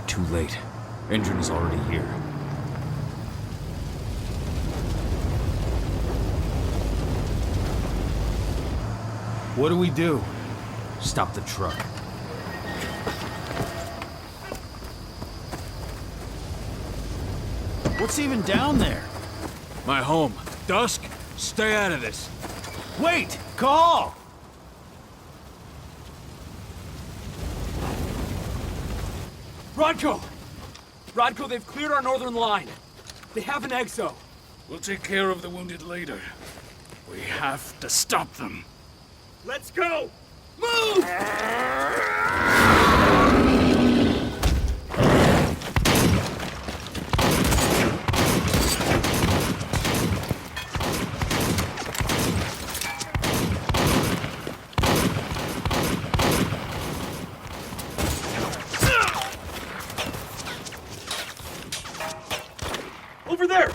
Too late. Engine is already here. What do we do? Stop the truck. What's even down there? My home. Dusk, stay out of this. Wait! Call! Rodko! Rodko, they've cleared our northern line. They have an exo. We'll take care of the wounded later. We have to stop them. Let's go! Move! Over there!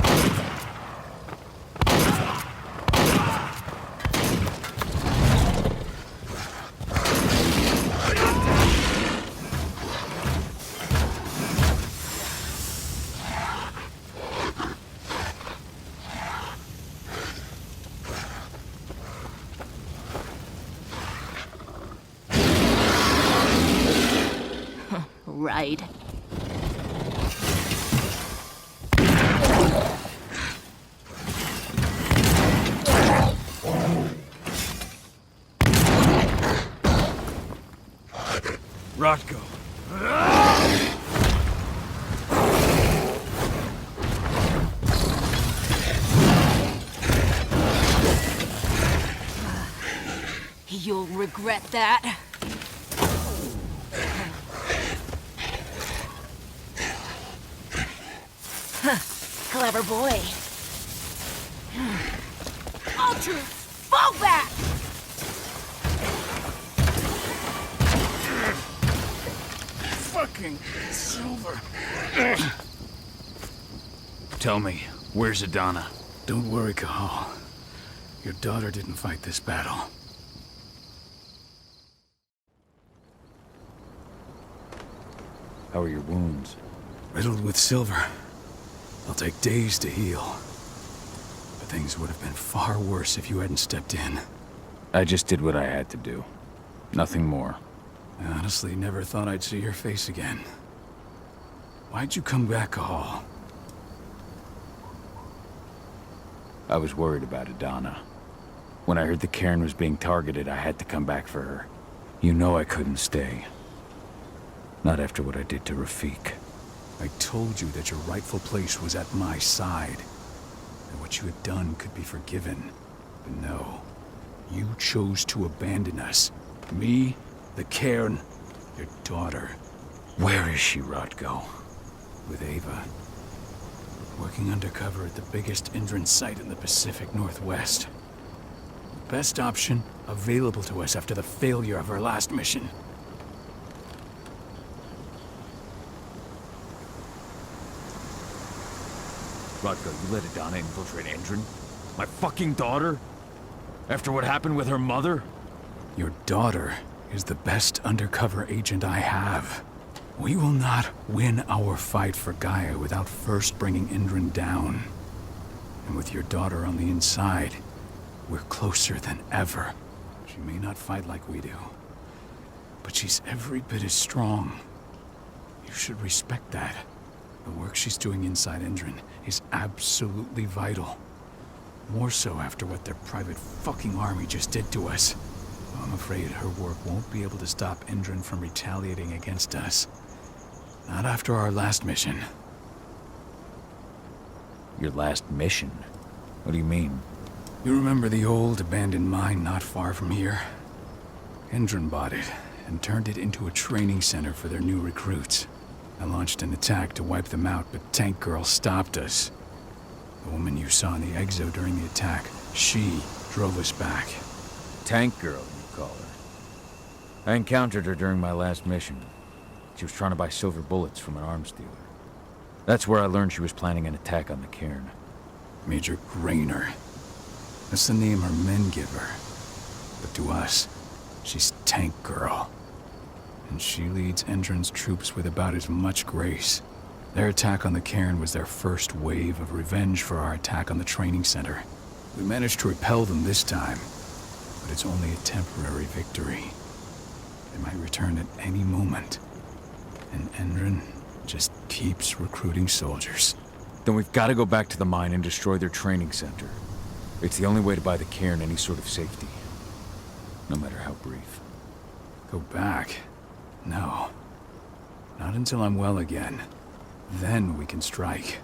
Right. Rodko. You'll regret that. Clever boy. Ultra, fall back! Fucking Silver. Tell me, where's Adana? Don't worry, Cahal. Your daughter didn't fight this battle. How are your wounds? Riddled with silver. They'll take days to heal. But things would have been far worse if you hadn't stepped in. I just did what I had to do. Nothing more. I honestly never thought I'd see your face again. Why'd you come back, Cahal? I was worried about Adana. When I heard the cairn was being targeted, I had to come back for her. You know I couldn't stay. Not after what I did to Rafik. I told you that your rightful place was at my side. And what you had done could be forgiven. But no. You chose to abandon us. Me, the cairn, your daughter. Where is she, Rodko? With Ava. Working undercover at the biggest Indran site in the Pacific Northwest. Best option available to us after the failure of our last mission. Rodko, you let Adana infiltrate Endron? My fucking daughter? After what happened with her mother? Your daughter is the best undercover agent I have. We will not win our fight for Gaia without first bringing Indran down. And with your daughter on the inside, we're closer than ever. She may not fight like we do, but she's every bit as strong. You should respect that. The work she's doing inside Indran is absolutely vital. More so after what their private fucking army just did to us. I'm afraid her work won't be able to stop Indran from retaliating against us. Not after our last mission. Your last mission? What do you mean? You remember the old abandoned mine not far from here? Indran bought it and turned it into a training center for their new recruits. I launched an attack to wipe them out, but Tank Girl stopped us. The woman you saw in the exo during the attack, she drove us back. Tank Girl, you call her. I encountered her during my last mission. She was trying to buy silver bullets from an arms dealer. That's where I learned she was planning an attack on the cairn. Major Grainer. That's the name her men give her. But to us, she's Tank Girl. and she leads Endron's troops with about as much grace. Their attack on the cairn was their first wave of revenge for our attack on the training center. We managed to repel them this time, but it's only a temporary victory. They might return at any moment, and Endron just keeps recruiting soldiers. Then we've got to go back to the mine and destroy their training center. It's the only way to buy the cairn any sort of safety, no matter how brief. Go back? No. Not until I'm well again. Then we can strike.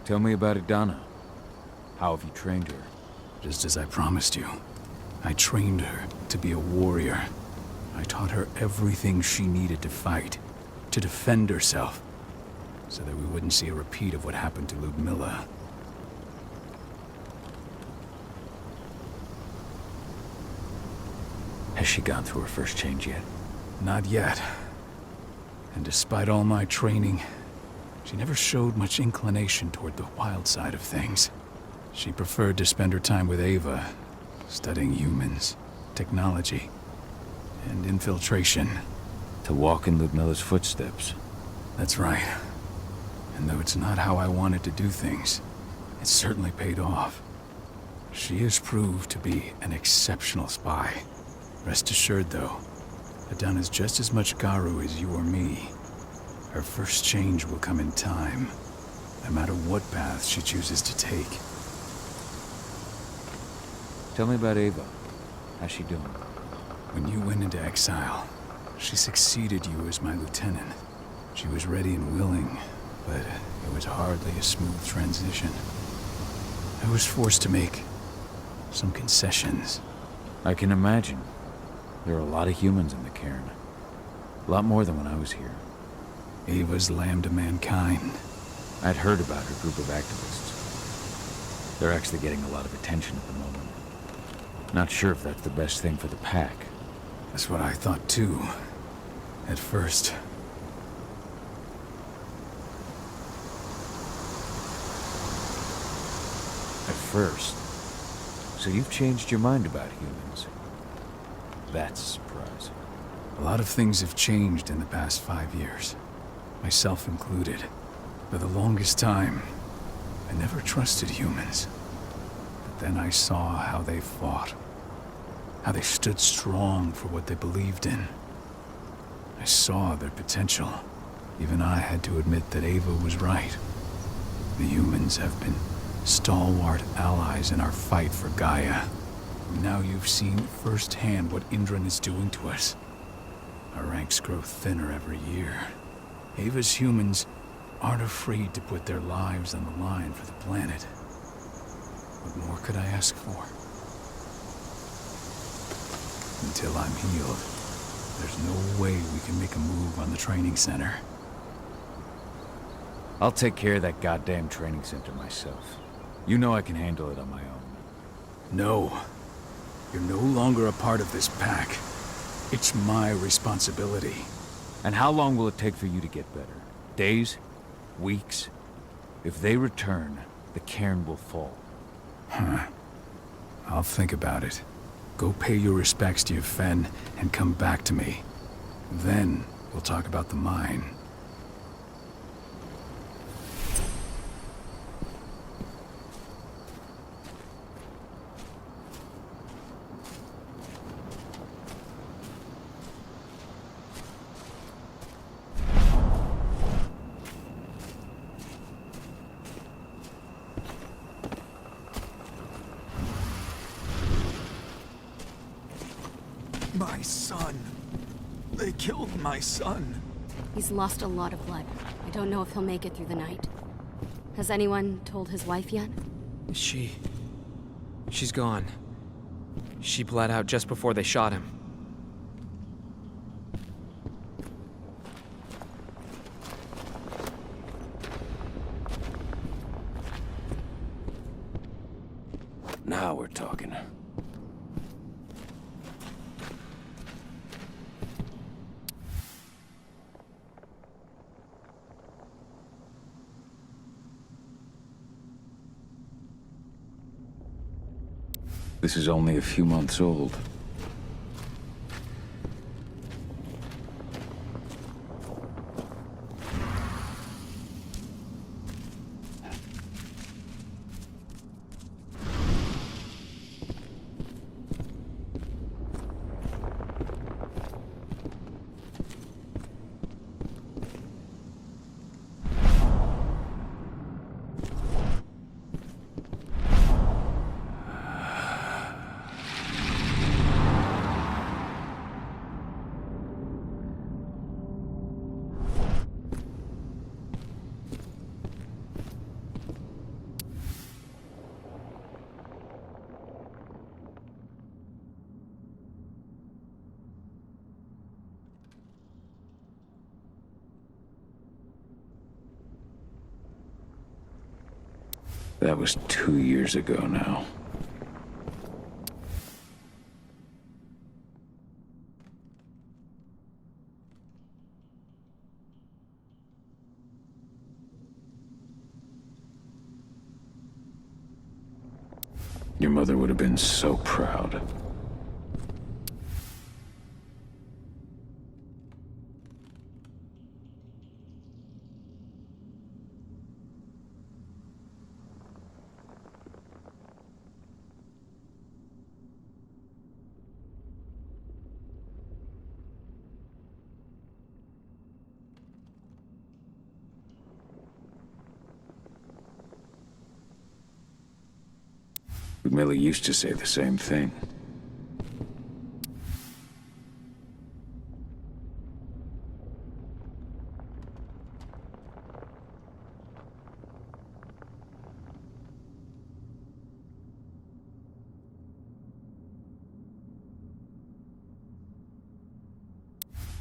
Tell me about Adana. How have you trained her? Just as I promised you. I trained her to be a warrior. I taught her everything she needed to fight, to defend herself, so that we wouldn't see a repeat of what happened to Ludmilla. Has she gone through her first change yet? Not yet. And despite all my training, she never showed much inclination toward the wild side of things. She preferred to spend her time with Ava, studying humans, technology, and infiltration. To walk in Ludmilla's footsteps. That's right. And though it's not how I wanted to do things, it certainly paid off. She has proved to be an exceptional spy. Rest assured, though, Adana's just as much Garu as you or me. Her first change will come in time, no matter what path she chooses to take. Tell me about Ava. How's she doing? When you went into exile, she succeeded you as my lieutenant. She was ready and willing, but it was hardly a smooth transition. I was forced to make some concessions. I can imagine. There are a lot of humans in the cairn. A lot more than when I was here. Ava's lamb to mankind. I'd heard about her group of activists. They're actually getting a lot of attention at the moment. Not sure if that's the best thing for the pack. That's what I thought too, at first. At first. So you've changed your mind about humans. That's a surprise. A lot of things have changed in the past 5 years, myself included. For the longest time, I never trusted humans. But then I saw how they fought, how they stood strong for what they believed in. I saw their potential. Even I had to admit that Ava was right. The humans have been stalwart allies in our fight for Gaia. Now you've seen firsthand what Indran is doing to us. Our ranks grow thinner every year. Ava's humans aren't afraid to put their lives on the line for the planet. What more could I ask for? Until I'm healed, there's no way we can make a move on the training center. I'll take care of that goddamn training center myself. You know I can handle it on my own. No. You're no longer a part of this pack. It's my responsibility. And how long will it take for you to get better? Days? Weeks? If they return, the cairn will fall. Huh. I'll think about it. Go pay your respects to your Fen and come back to me. Then we'll talk about the mine. My son. They killed my son. He's lost a lot of blood. I don't know if he'll make it through the night. Has anyone told his wife yet? She's gone. She bled out just before they shot him. Now we're talking. This is only a few months old. That was 2 years ago now. Your mother would have been so proud. Millie used to say the same thing.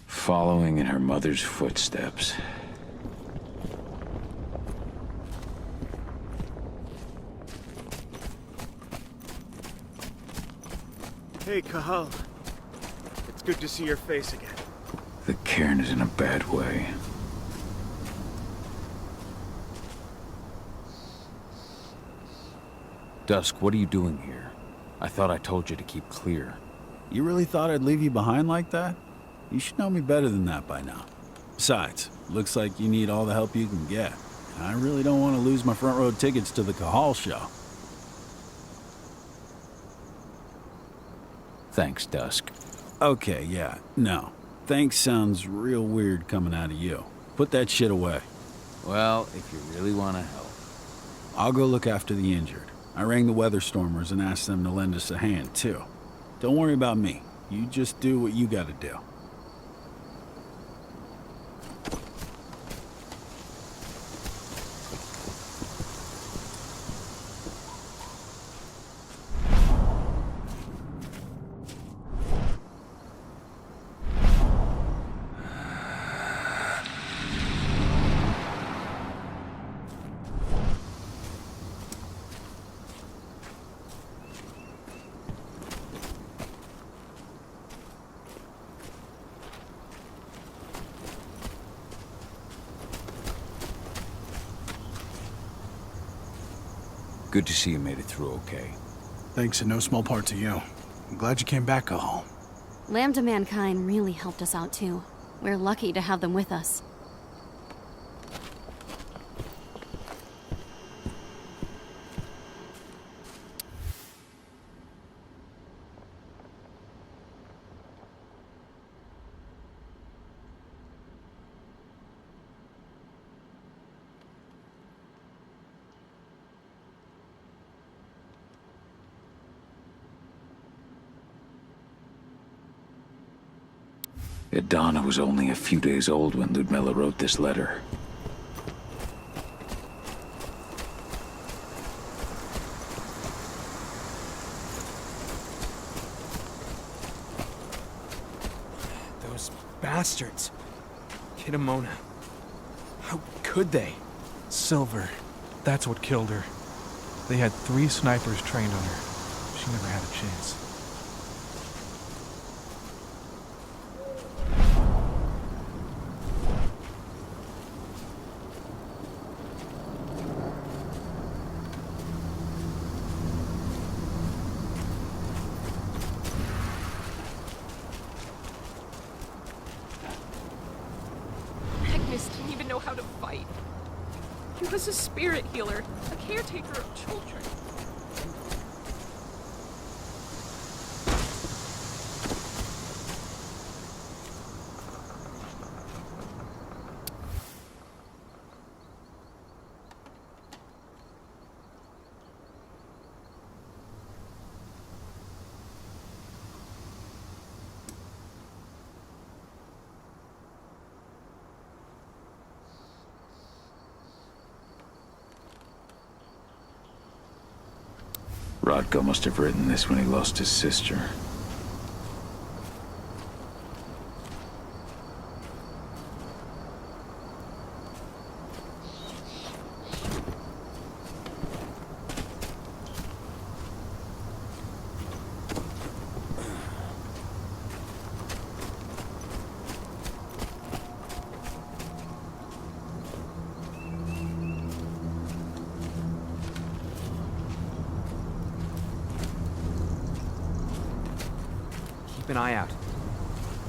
Following in her mother's footsteps. Hey, Cahal. It's good to see your face again. The cairn is in a bad way. Dusk, what are you doing here? I thought I told you to keep clear. You really thought I'd leave you behind like that? You should know me better than that by now. Besides, looks like you need all the help you can get. And I really don't want to lose my front row tickets to the Cahal show. Thanks, Dusk. Okay, yeah, no. Thanks sounds real weird coming out of you. Put that shit away. Well, if you really want to help. I'll go look after the injured. I rang the Weatherstormers and asked them to lend us a hand, too. Don't worry about me. You just do what you gotta do. Good to see you made it through okay. Thanks in no small part to you. I'm glad you came back, Cahal. Lambda Mankind really helped us out too. We're lucky to have them with us. Donna was only a few days old when Ludmilla wrote this letter. Those bastards. Kitamona. How could they? Silver. That's what killed her. They had 3 snipers trained on her. She never had a chance. He was a spirit healer, a caretaker of children. Rodko must have written this when he lost his sister. Keep an eye out.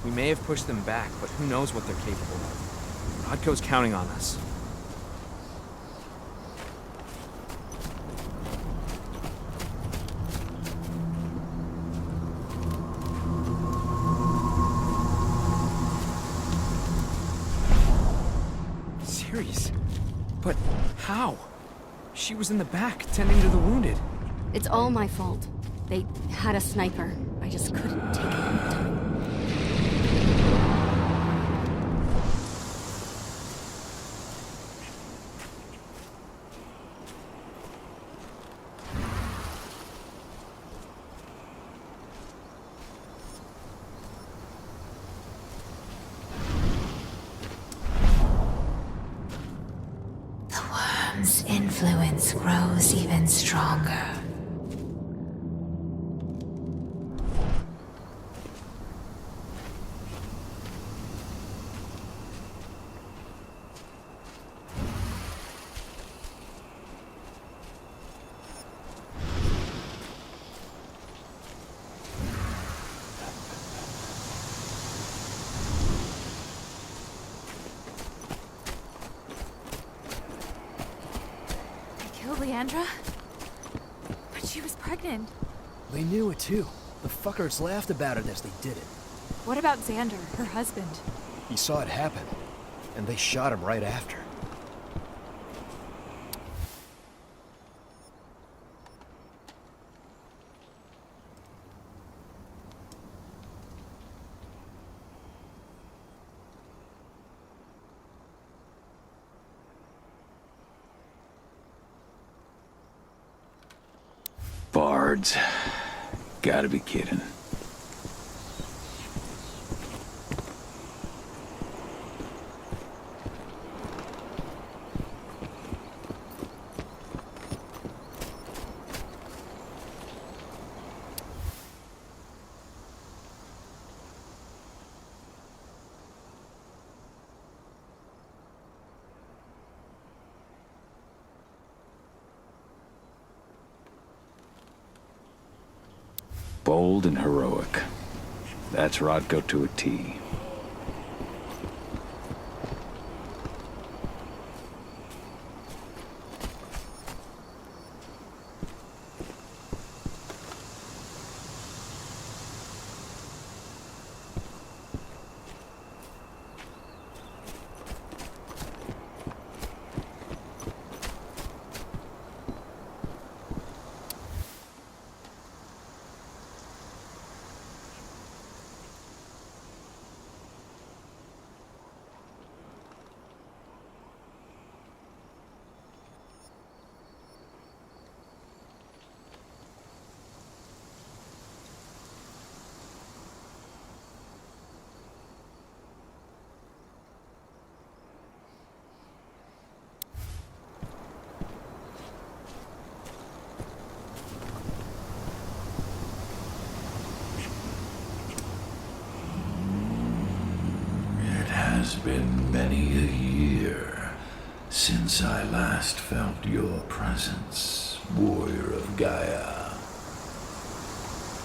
We may have pushed them back, but who knows what they're capable of. Rodko's counting on us. Serious? But how? She was in the back, tending to the wounded. It's all my fault. They had a sniper. I just couldn't take it. The worm's influence grows even stronger. Leandra? But she was pregnant. They knew it too. The fuckers laughed about it as they did it. What about Xander, her husband? He saw it happen, and they shot him right after. Bards. Gotta be kidding. Bold and heroic. That's Rodko to a T. It's been many a year since I last felt your presence, warrior of Gaia.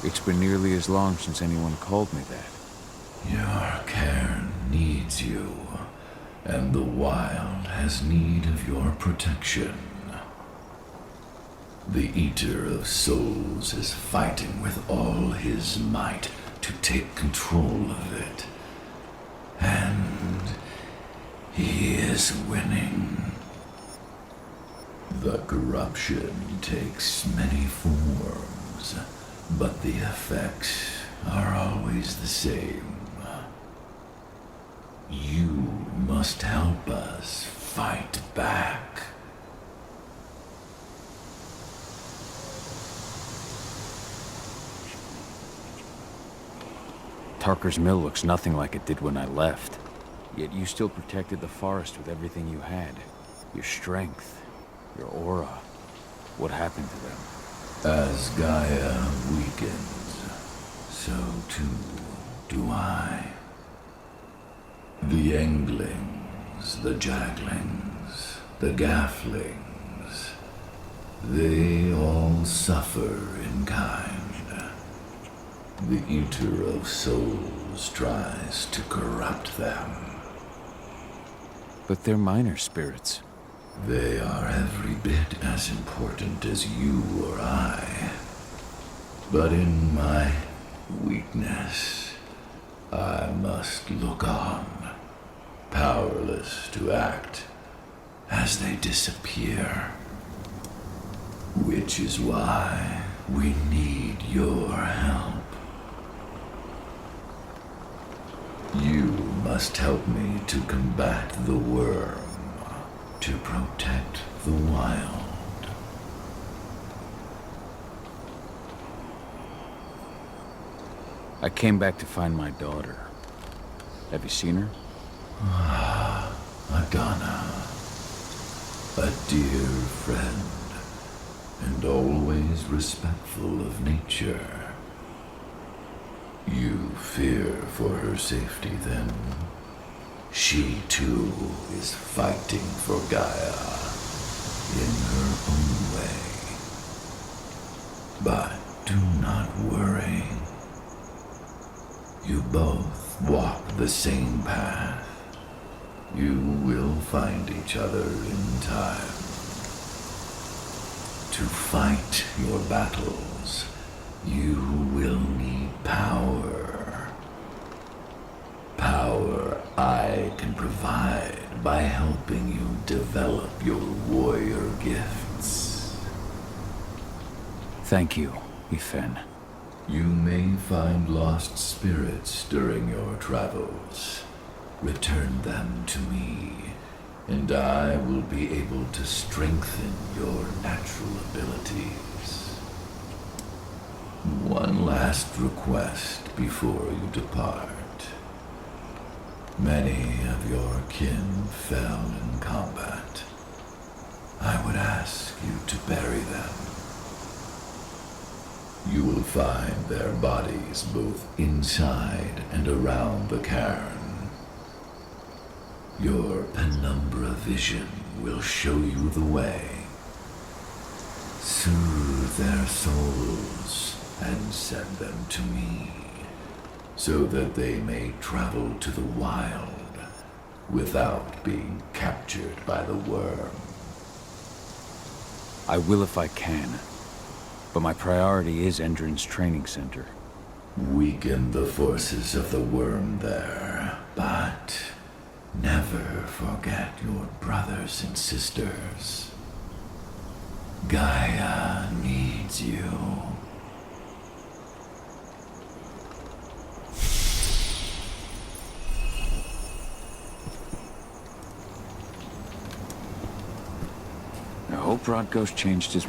It's been nearly as long since anyone called me that. Your cairn needs you, and the wild has need of your protection. The Eater of Souls is fighting with all his might to take control of it. And he is winning. The corruption takes many forms, but the effects are always the same. You must help us fight back. Tarker's mill looks nothing like it did when I left. Yet you still protected the forest with everything you had. Your strength, your aura. What happened to them? As Gaia weakens, so too do I. The Englings, the Jaglings, the Gafflings, they all suffer in kind. The Eater of Souls tries to corrupt them. But they're minor spirits. They are every bit as important as you or I. But in my weakness, I must look on, powerless to act as they disappear. Which is why we need your help. You must help me to combat the worm, to protect the wild. I came back to find my daughter. Have you seen her? Adana, a dear friend, and always respectful of nature. You fear for her safety, then? She, too, is fighting for Gaia in her own way. But do not worry. You both walk the same path. You will find each other in time. To fight your battles, you will need power. Power I can provide by helping you develop your warrior gifts. Thank you, Ifen. You may find lost spirits during your travels. Return them to me, and I will be able to strengthen your natural abilities. One last request before you depart. Many of your kin fell in combat. I would ask you to bury them. You will find their bodies both inside and around the cairn. Your penumbra vision will show you the way. Soothe their souls and send them to me, so that they may travel to the wild without being captured by the worm. I will if I can, but my priority is Endron's training center. Weaken the forces of the worm there, but never forget your brothers and sisters. Gaia needs you. I hope Rodko's changed his...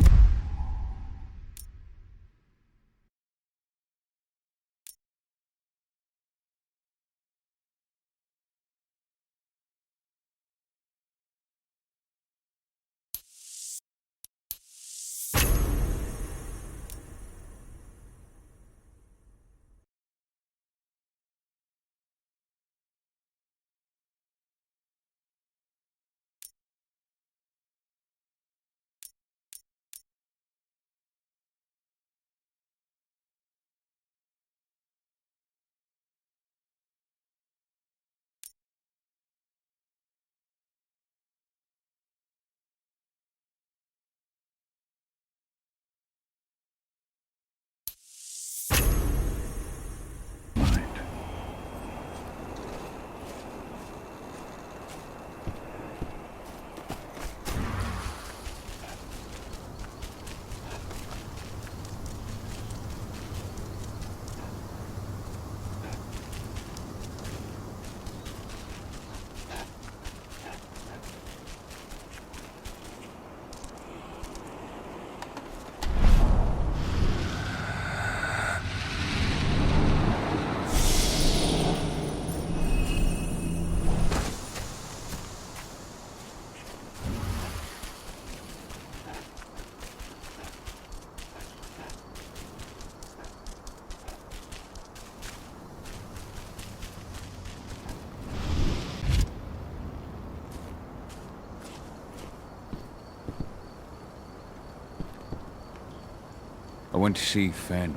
went to see Fenn.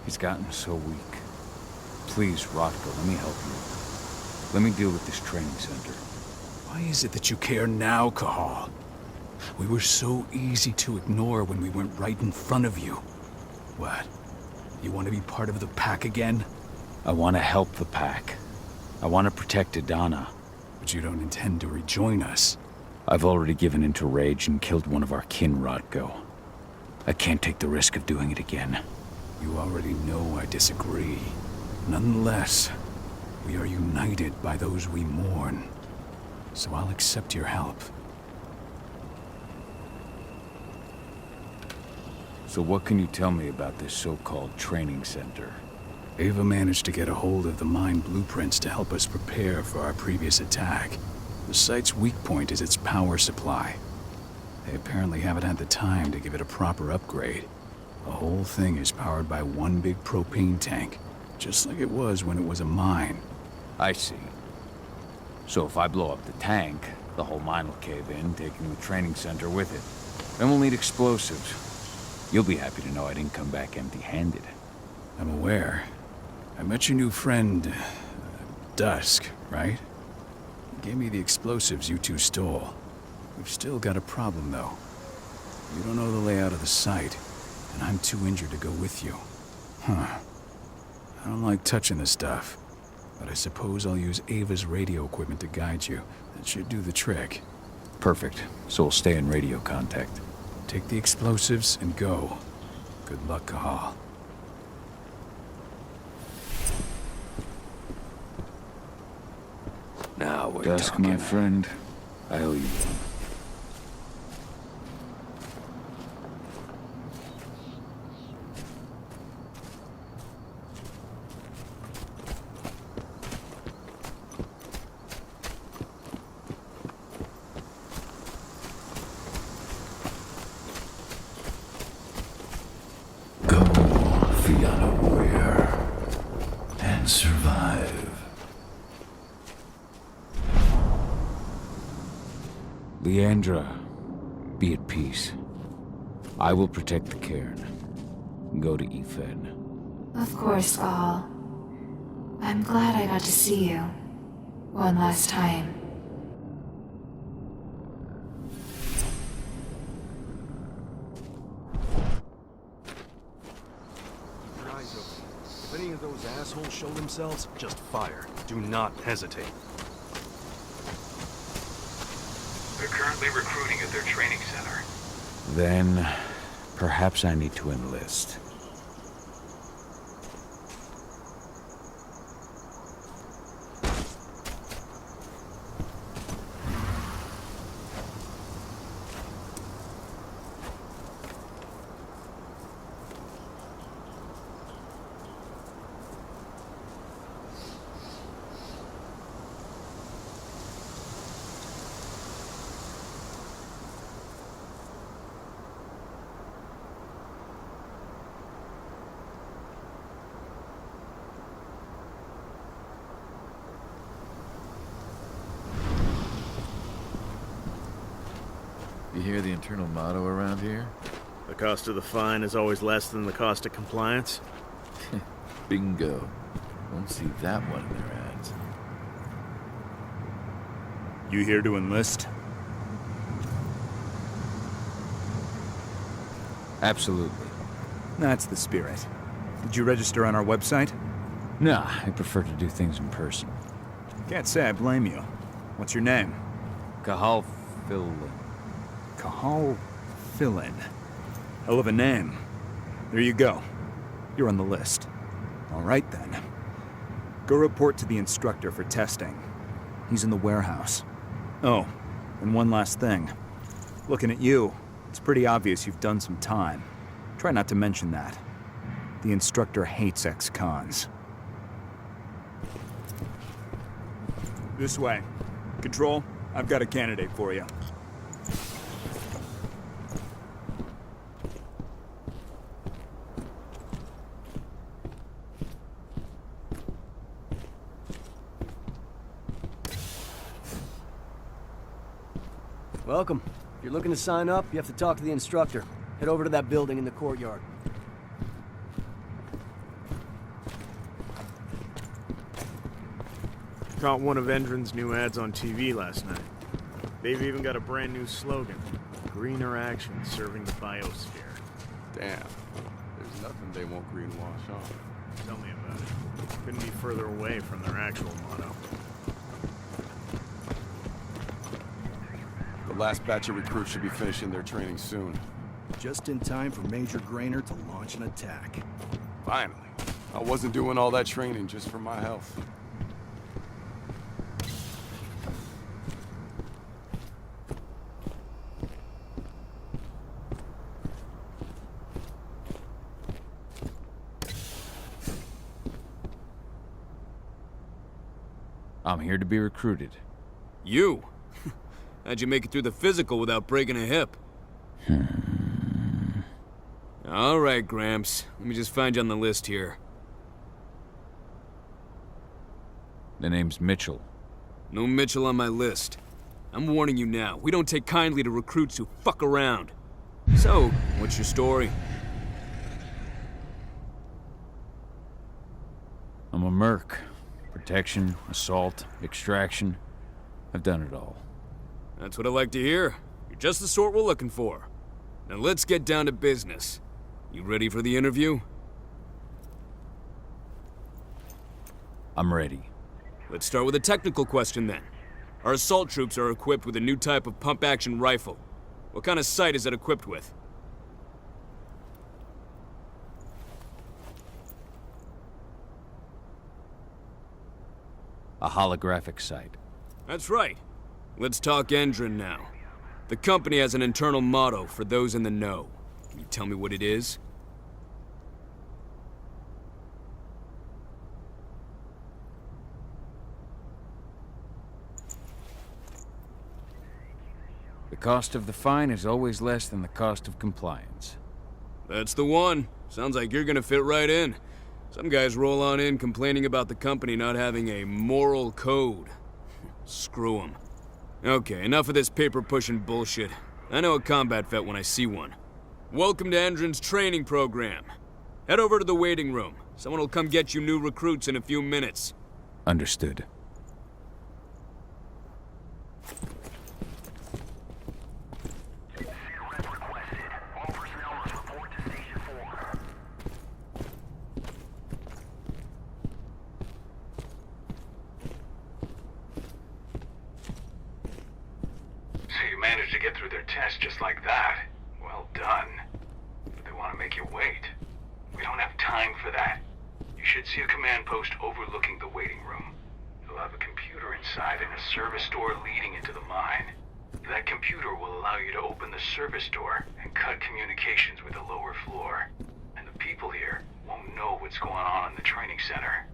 He's gotten so weak. Please, Rothko, let me help you. Let me deal with this training center. Why is it that you care now, Cahal? We were so easy to ignore when we went right in front of you. What? You want to be part of the pack again? I want to help the pack. I want to protect Adana. But you don't intend to rejoin us. I've already given in to rage and killed one of our kin, Rothko. I can't take the risk of doing it again. You already know I disagree. Nonetheless, we are united by those we mourn. So I'll accept your help. So what can you tell me about this so-called training center? Ava managed to get a hold of the mine blueprints to help us prepare for our previous attack. The site's weak point is its power supply. They apparently haven't had the time to give it a proper upgrade. The whole thing is powered by one big propane tank, just like it was when it was a mine. I see. So if I blow up the tank, the whole mine will cave in, taking the training center with it. Then we'll need explosives. You'll be happy to know I didn't come back empty-handed. I'm aware. I met your new friend, Dusk, right? He gave me the explosives you two stole. We've still got a problem, though. You don't know the layout of the site, and I'm too injured to go with you. Huh. I don't like touching the stuff, but I suppose I'll use Ava's radio equipment to guide you. That should do the trick. Perfect. So we'll stay in radio contact. Take the explosives and go. Good luck, Cahal. Now we're Dusk, my friend. I owe you one. Leandra, be at peace. I will protect the cairn. Go to Efen. Of course, Gaul. I'm glad I got to see you. One last time. Keep your eyes open. If any of those assholes show themselves, just fire. Do not hesitate. They're currently recruiting at their training center. Then, perhaps I need to enlist. You hear the internal motto around here? The cost of the fine is always less than the cost of compliance. Bingo. Won't see that one in their ads. You here to enlist? Absolutely. That's the spirit. Did you register on our website? Nah, I prefer to do things in person. Can't say I blame you. What's your name? Cahal Philin. Cahal Philin. Hell of a name. There you go. You're on the list. All right, then. Go report to the instructor for testing. He's in the warehouse. Oh, and one last thing. Looking at you, it's pretty obvious you've done some time. Try not to mention that. The instructor hates ex-cons. This way. Control, I've got a candidate for you. Welcome. If you're looking to sign up, you have to talk to the instructor. Head over to that building in the courtyard. Caught one of Endron's new ads on TV last night. They've even got a brand new slogan. Greener action serving the biosphere. Damn. There's nothing they won't greenwash on. Tell me about it. Couldn't be further away from their actual motto. The last batch of recruits should be finishing their training soon. Just in time for Major Grainer to launch an attack. Finally. I wasn't doing all that training just for my health. I'm here to be recruited. You? How'd you make it through the physical without breaking a hip? All right, Gramps. Let me just find you on the list here. The name's Mitchell. No Mitchell on my list. I'm warning you now. We don't take kindly to recruits who fuck around. So, what's your story? I'm a merc. Protection, assault, extraction. I've done it all. That's what I like to hear. You're just the sort we're looking for. Now let's get down to business. You ready for the interview? I'm ready. Let's start with a technical question then. Our assault troops are equipped with a new type of pump-action rifle. What kind of sight is it equipped with? A holographic sight. That's right. Let's talk Endron now. The company has an internal motto for those in the know. Can you tell me what it is? The cost of the fine is always less than the cost of compliance. That's the one. Sounds like you're gonna fit right in. Some guys roll on in complaining about the company not having a moral code. Screw them. Okay, enough of this paper-pushing bullshit. I know a combat vet when I see one. Welcome to Endron's training program. Head over to the waiting room. Someone will come get you new recruits in a few minutes. Understood. Managed to get through their test just like that. Well done. But they want to make you wait. We don't have time for that. You should see a command post overlooking the waiting room. It'll have a computer inside and a service door leading into the mine. That computer will allow you to open the service door and cut communications with the lower floor. And the people here won't know what's going on in the training center.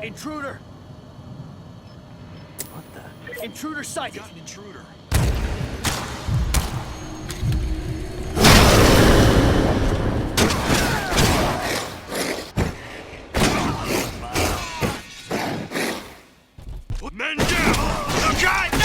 Intruder! What the? Intruder sighted! Got an intruder. Men down! Okay!